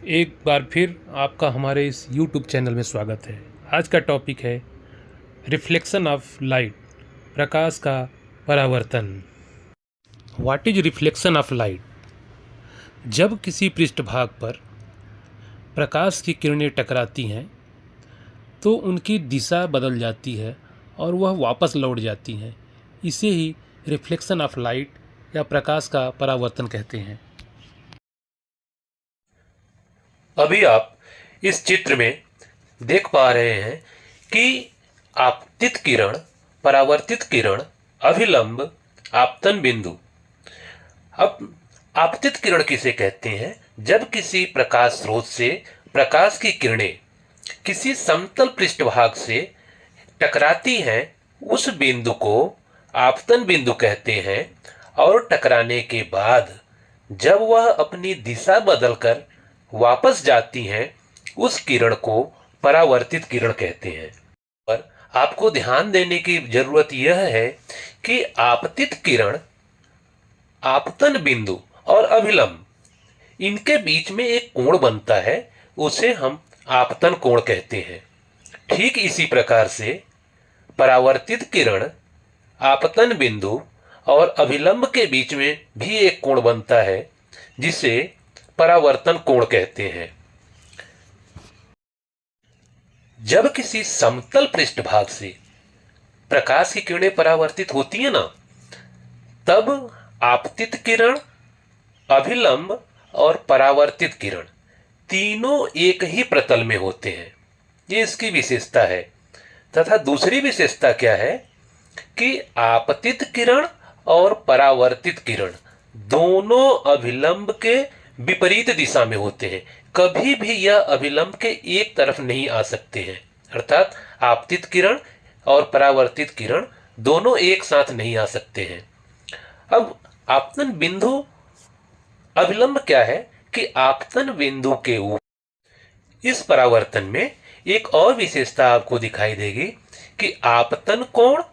एक बार फिर आपका हमारे इस YouTube चैनल में स्वागत है। आज का टॉपिक है रिफ्लेक्शन ऑफ लाइट, प्रकाश का परावर्तन। What is reflection of light? जब किसी पृष्ठभाग पर प्रकाश की किरणें टकराती हैं तो उनकी दिशा बदल जाती है और वह वापस लौट जाती हैं। इसे ही रिफ्लेक्शन ऑफ लाइट या प्रकाश का परावर्तन कहते हैं। अभी आप इस चित्र में देख पा रहे हैं कि आपतित किरण, परावर्तित किरण, अभिलंब, आपतन बिंदु। अब आपतित किरण किसे कहते हैं? जब किसी प्रकाश स्रोत से प्रकाश की किरणें किसी समतल पृष्ठभाग से टकराती हैं, उस बिंदु को आपतन बिंदु कहते हैं। और टकराने के बाद जब वह अपनी दिशा बदलकर वापस जाती हैं, उस किरण को परावर्तित किरण कहते हैं। पर आपको ध्यान देने की जरूरत यह है कि आपतित किरण, आपतन बिंदु और अभिलंब, इनके बीच में एक कोण बनता है, उसे हम आपतन कोण कहते हैं। ठीक इसी प्रकार से परावर्तित किरण, आपतन बिंदु और अभिलंब के बीच में भी एक कोण बनता है, जिसे परावर्तन कोण कहते हैं। जब किसी समतल पृष्ठभाग से प्रकाश की किरणें परावर्तित होती है ना, तब आपतित किरण, अभिलंब और परावर्तित किरण तीनों एक ही प्रतल में होते हैं। ये इसकी विशेषता है। तथा दूसरी विशेषता क्या है कि आपतित किरण और परावर्तित किरण दोनों अभिलंब के विपरीत दिशा में होते हैं। कभी भी यह अभिलंब के एक तरफ नहीं आ सकते हैं। अर्थात आपतित किरण और परावर्तित किरण दोनों एक साथ नहीं आ सकते हैं। अब आपतन बिंदु, अभिलंब क्या है कि आपतन बिंदु के ऊपर इस परावर्तन में एक और विशेषता आपको दिखाई देगी कि आपतन कोण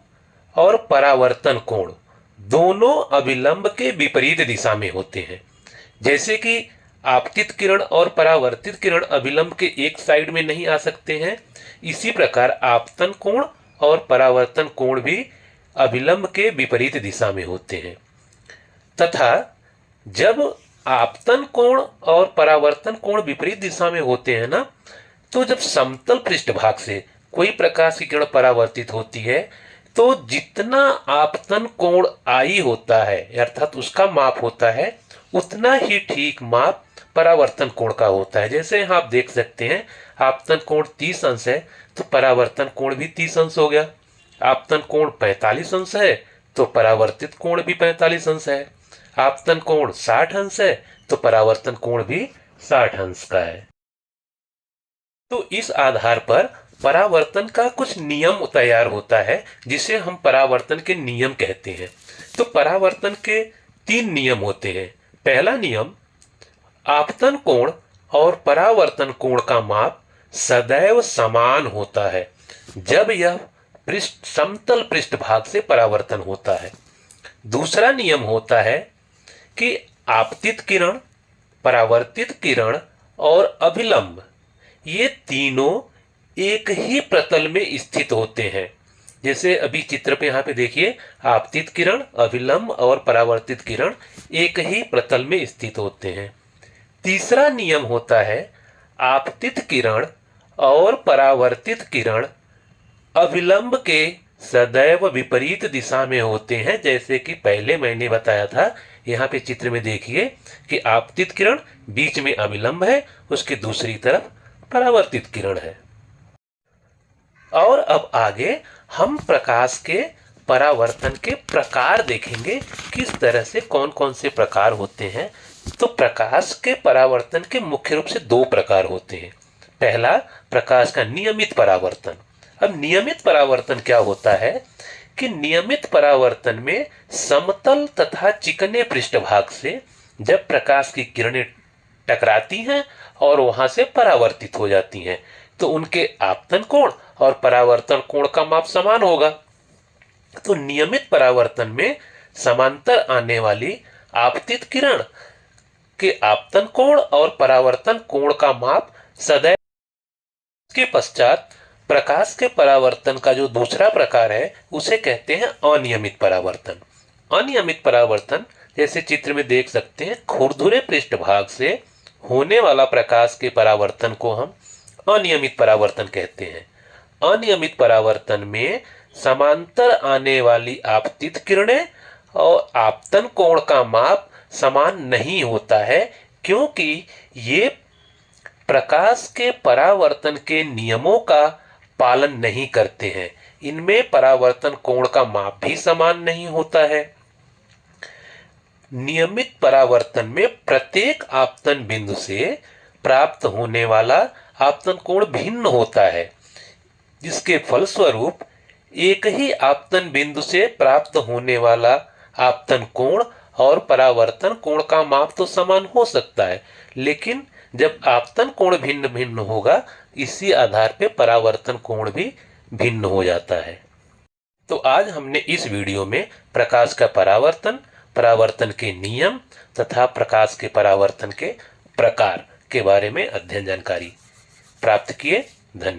और परावर्तन कोण दोनों अभिलंब के विपरीत दिशा में होते हैं। जैसे कि आपतित किरण और परावर्तित किरण अभिलंब के एक साइड में नहीं आ सकते हैं, इसी प्रकार आपतन कोण और परावर्तन कोण भी अभिलंब के विपरीत दिशा में होते हैं। तथा जब आपतन कोण और परावर्तन कोण विपरीत दिशा में होते हैं ना, तो जब समतल पृष्ठभाग से कोई प्रकाश की किरण परावर्तित होती है, तो जितना आपतन कोण आई होता है, अर्थात उसका माप होता है, उतना ही ठीक माप परावर्तन कोण का होता है। जैसे आप देख सकते हैं, आपतन कोण 30 अंश है तो परावर्तन कोण भी 30 अंश हो गया। आपतन कोण 45 अंश है तो परावर्तित कोण भी 45 अंश है। आपतन कोण 60 अंश है तो परावर्तन कोण भी 60 अंश का है। तो इस आधार पर परावर्तन का कुछ नियम तैयार होता है, जिसे हम परावर्तन के नियम कहते हैं। तो परावर्तन के 3 नियम होते हैं। पहला नियम, आपतन कोण और परावर्तन कोण का माप सदैव समान होता है जब यह समतल पृष्ठभाग से परावर्तन होता है। दूसरा नियम होता है कि आपतित किरण, परावर्तित किरण और अभिलंब, ये तीनों एक ही प्रतल में स्थित होते हैं। जैसे अभी चित्र पे यहाँ पे देखिए, आपतित किरण, अभिलंब और परावर्तित किरण एक ही प्रतल में स्थित होते हैं। तीसरा नियम होता है, आपतित किरण और परावर्तित किरण अभिलंब के सदैव विपरीत दिशा में होते हैं। जैसे कि पहले मैंने बताया था, यहाँ पे चित्र में देखिए कि आपतित किरण बीच में अभिलंब है, उसके दूसरी तरफ परावर्तित किरण है। और अब आगे हम प्रकाश के परावर्तन के प्रकार देखेंगे, किस तरह से कौन कौन से प्रकार होते हैं। तो प्रकाश के परावर्तन के मुख्य रूप से 2 प्रकार होते हैं। पहला, प्रकाश का नियमित परावर्तन। अब नियमित परावर्तन क्या होता है कि नियमित परावर्तन में समतल तथा चिकने पृष्ठभाग से जब प्रकाश की किरणें टकराती हैं और वहां से परावर्तित हो जाती हैं, तो उनके आपतन कोण और परावर्तन कोण का माप समान होगा। तो नियमित परावर्तन में समांतर आने वाली आपतित किरण के आपतन कोण और परावर्तन कोण का माप सदैव। इसके पश्चात प्रकाश के परावर्तन का जो दूसरा प्रकार है उसे कहते हैं अनियमित परावर्तन। अनियमित परावर्तन जैसे चित्र में देख सकते हैं, खुरदुरे पृष्ठभाग से होने वाला प्रकाश के परावर्तन को हम अनियमित परावर्तन कहते हैं। अनियमित परावर्तन में समांतर आने वाली आपतित किरणें और आपतन कोण का माप समान नहीं होता है, क्योंकि ये प्रकाश के परावर्तन के नियमों का पालन नहीं करते हैं। इनमें परावर्तन कोण का माप भी समान नहीं होता है। नियमित परावर्तन में प्रत्येक आपतन बिंदु से प्राप्त होने वाला आपतन कोण भिन्न होता है, जिसके फलस्वरूप एक ही आपतन बिंदु से प्राप्त होने वाला आपतन कोण और परावर्तन कोण का माप तो समान हो सकता है, लेकिन जब आपतन कोण भिन्न भिन्न होगा, इसी आधार पे परावर्तन कोण भी भिन्न हो जाता है। तो आज हमने इस वीडियो में प्रकाश का परावर्तन, परावर्तन के नियम तथा प्रकाश के परावर्तन के प्रकार के बारे में अध्ययन जानकारी प्राप्त किए। धन्यवाद।